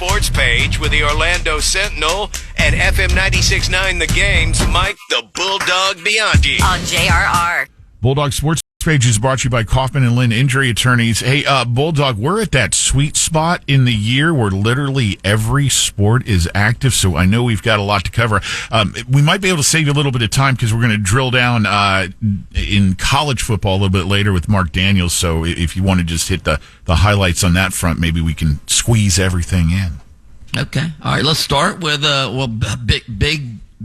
sports page with the Orlando Sentinel and FM 96.9 The Game's Mike the Bulldog Bianchi. On JRR. Bulldog Sports Page is brought to you by Kaufman and Lynn Injury Attorneys. Hey, Bulldog, we're at that sweet spot in the year where literally every sport is active, so I know we've got a lot to cover. We might be able to save you a little bit of time because we're going to drill down in college football a little bit later with Mark Daniels, so if you want to just hit the highlights on that front, maybe we can squeeze everything in. Okay. All right, let's start with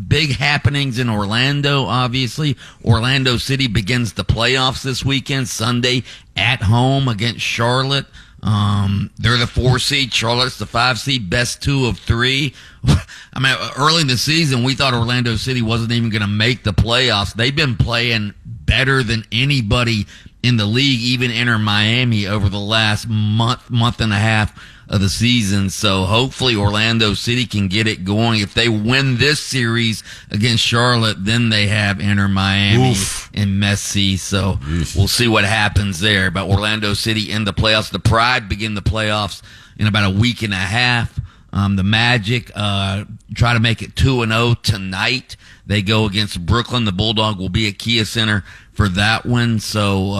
big happenings in Orlando, obviously. Orlando City begins the playoffs this weekend, Sunday at home against Charlotte. They're the 4 seed. Charlotte's the 5 seed, best 2 of 3. I mean, early in the season, we thought Orlando City wasn't even going to make the playoffs. They've been playing better than anybody in the league, even Inter Miami, over the last month and a half of the season. So hopefully Orlando City can get it going. If they win this series against Charlotte, then they have Inter Miami and Messi. So we'll see what happens there. But Orlando City in the playoffs. The Pride begin the playoffs in about a week and a half. The Magic try to make it 2-0 tonight. They go against Brooklyn. The Bulldog will be at Kia Center for that one. So,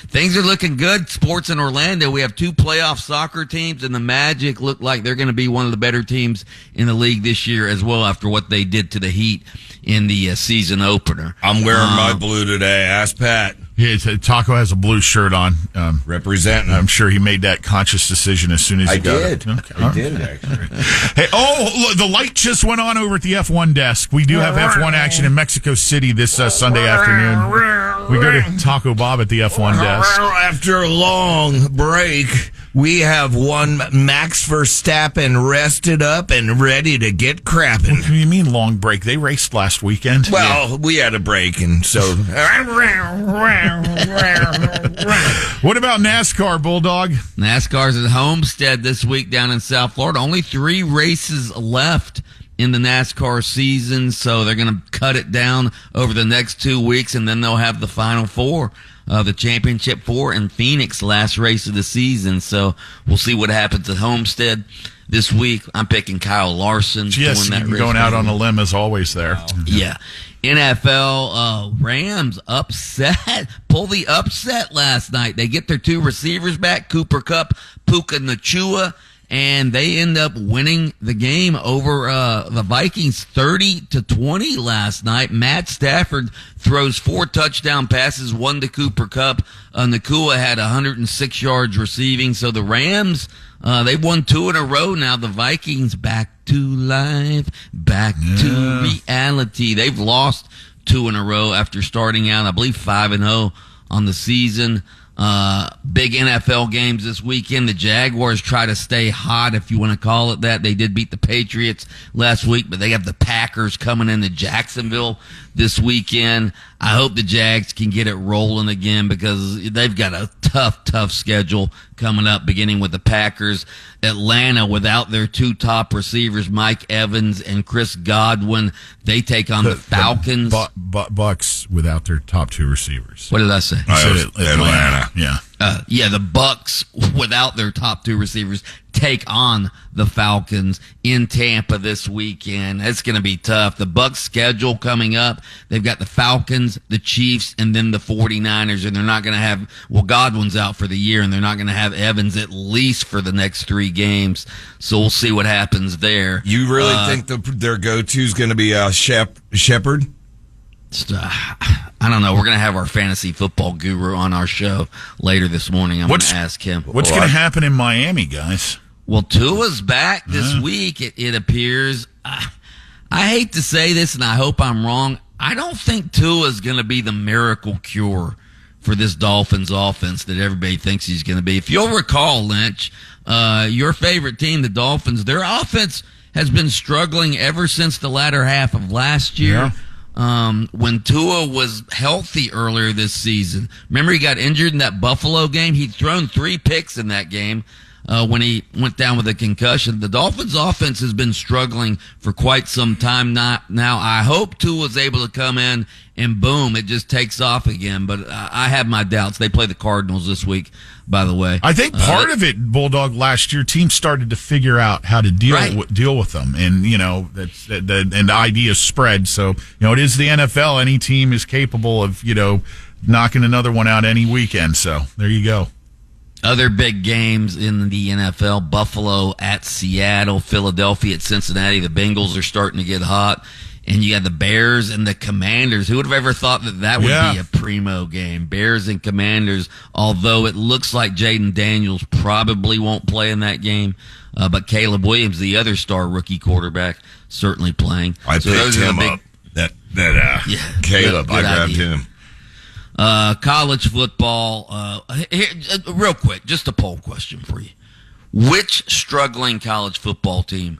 things are looking good. Sports in Orlando. We have 2 playoff soccer teams, and the Magic look like they're going to be one of the better teams in the league this year as well after what they did to the Heat in the season opener. I'm wearing my blue today. Ask Pat. Yeah, Taco has a blue shirt on. Representing. I'm sure he made that conscious decision as soon as he got it. Okay. I did, actually. Hey, look, the light just went on over at the F1 desk. We do have F1 action in Mexico City this Sunday afternoon. We go to Taco Bob at the F1 desk. After a long break, we have one Max Verstappen rested up and ready to get crapping. What do you mean long break? They raced last weekend. Well, we had a break, and so... What about NASCAR, Bulldog? NASCAR's at Homestead this week down in South Florida. Only 3 races left in the NASCAR season, so they're going to cut it down over the next 2 weeks, and then they'll have the final 4. The championship 4 in Phoenix, last race of the season. So we'll see what happens at Homestead this week. I'm picking Kyle Larson to win that race. Going out on a limb as always there. Wow. Yeah. NFL Rams pull the upset last night. They get their 2 receivers back, Cooper Kupp, Puka Nacua, and they end up winning the game over the Vikings 30-20 last night. Matt Stafford throws 4 touchdown passes, 1 to Cooper Kupp. Nacua had 106 yards receiving. So the Rams, they've won 2 in a row now. The Vikings back to life, back to reality. They've lost 2 in a row after starting out, I believe, 5-0 on the season. Big NFL games this weekend. The Jaguars try to stay hot, if you want to call it that. They did beat the Patriots last week, but they have the Packers coming into Jacksonville this weekend. I hope the Jags can get it rolling again because they've got a tough schedule coming up, beginning with the Packers. Atlanta, without their 2 top receivers, Mike Evans and Chris Godwin, they take on the Falcons. Bucks without their top 2 receivers. What did I say? I said Atlanta. Yeah. The Bucks, without their top 2 receivers, take on the Falcons in Tampa this weekend. It's going to be tough. The Bucks schedule coming up, they've got the Falcons, the Chiefs, and then the 49ers, and they're not going to have, Godwin's out for the year, and they're not going to have Evans at least for the next 3 games. So we'll see what happens there. You really think their go-to is going to be Shepard? I don't know. We're going to have our fantasy football guru on our show later this morning. I'm going to ask him. What's going to happen in Miami, guys? Well, Tua's back this week, it appears. I hate to say this, and I hope I'm wrong. I don't think Tua's going to be the miracle cure for this Dolphins offense that everybody thinks he's going to be. If you'll recall, Lynch, your favorite team, the Dolphins, their offense has been struggling ever since the latter half of last year. Yeah. When Tua was healthy earlier this season. Remember, he got injured in that Buffalo game? He'd thrown 3 picks in that game. when he went down with a concussion. The Dolphins' offense has been struggling for quite some time now. I hope Tua was able to come in and boom, it just takes off again. But I have my doubts. They play the Cardinals this week, by the way. I think part of it, Bulldog, last year, teams started to figure out how to deal with them, and and the ideas spread. So it is the NFL. Any team is capable of knocking another one out any weekend. So there you go. Other big games in the NFL: Buffalo at Seattle, Philadelphia at Cincinnati. The Bengals are starting to get hot. And you got the Bears and the Commanders. Who would have ever thought that would be a primo game? Bears and Commanders, although it looks like Jaden Daniels probably won't play in that game. But Caleb Williams, the other star rookie quarterback, certainly playing. I picked him up. Caleb, I grabbed him. College football. Here, real quick, just a poll question for you. Which struggling college football team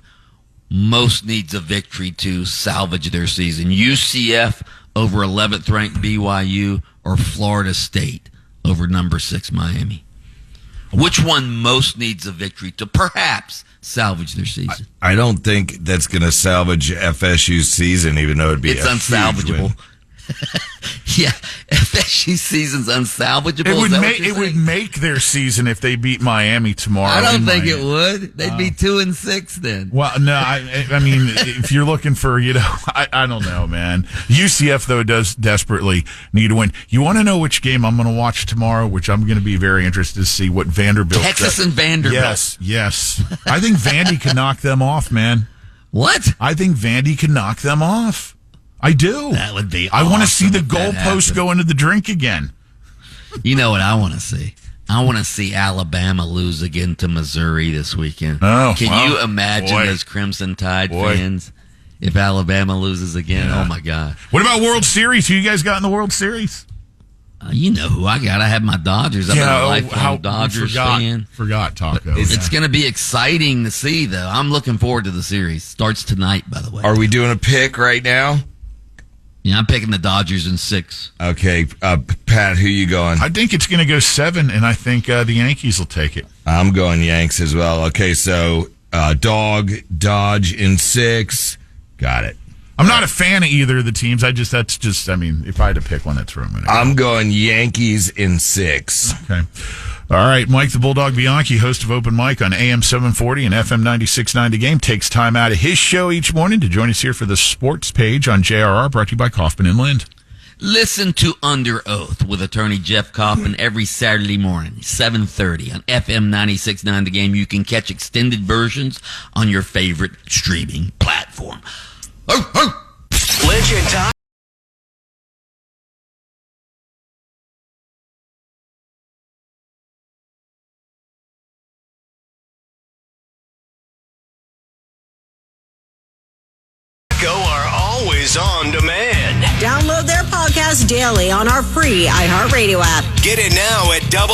most needs a victory to salvage their season? UCF over 11th ranked BYU or Florida State over number 6 Miami? Which one most needs a victory to perhaps salvage their season? I don't think that's going to salvage FSU's season, even though it'd be unsalvageable. Yeah, FSU season's unsalvageable. It would make their season if they beat Miami tomorrow. I don't think it would. They'd be 2-6 then. Well, no, I mean, if you're looking for, I don't know, man. UCF though does desperately need to win. You want to know which game I'm going to watch tomorrow, which I'm going to be very interested to see what Vanderbilt. Texas and Vanderbilt. Yes. I think Vandy can knock them off, man. What? I think Vandy can knock them off. I do. That would be awesome. I want to see the goalpost go into the drink again. You know what I want to see? I want to see Alabama lose again to Missouri this weekend. Oh, Can you imagine those Crimson Tide fans if Alabama loses again? Yeah. Oh, my God. What about World Series? Who you guys got in the World Series? You know who I got. I have my Dodgers. I'm a lifelong Dodgers fan. Forgot Taco. It's going to be exciting to see, though. I'm looking forward to the series. Starts tonight, by the way. Are we doing a pick right now? Yeah, I'm picking the Dodgers in 6. Okay, Pat, who you going? I think it's going to go 7, and I think the Yankees will take it. I'm going Yanks as well. Okay, so Dodge in 6. Got it. I'm not a fan of either of the teams. If I had to pick one, that's where I'm going to go. I'm going Yankees in 6. Okay. All right, Mike the Bulldog Bianchi, host of Open Mic on AM 740 and FM 96.9 The Game, takes time out of his show each morning to join us here for the sports page on JRR, brought to you by Kaufman and Lind. Listen to Under Oath with attorney Jeff Kaufman every Saturday morning, 7:30 on FM 96.9 The Game. You can catch extended versions on your favorite streaming platform. Lynch and Todd. Are always on demand. Download their podcast daily on our free iHeartRadio app. Get it now at WJRR.com.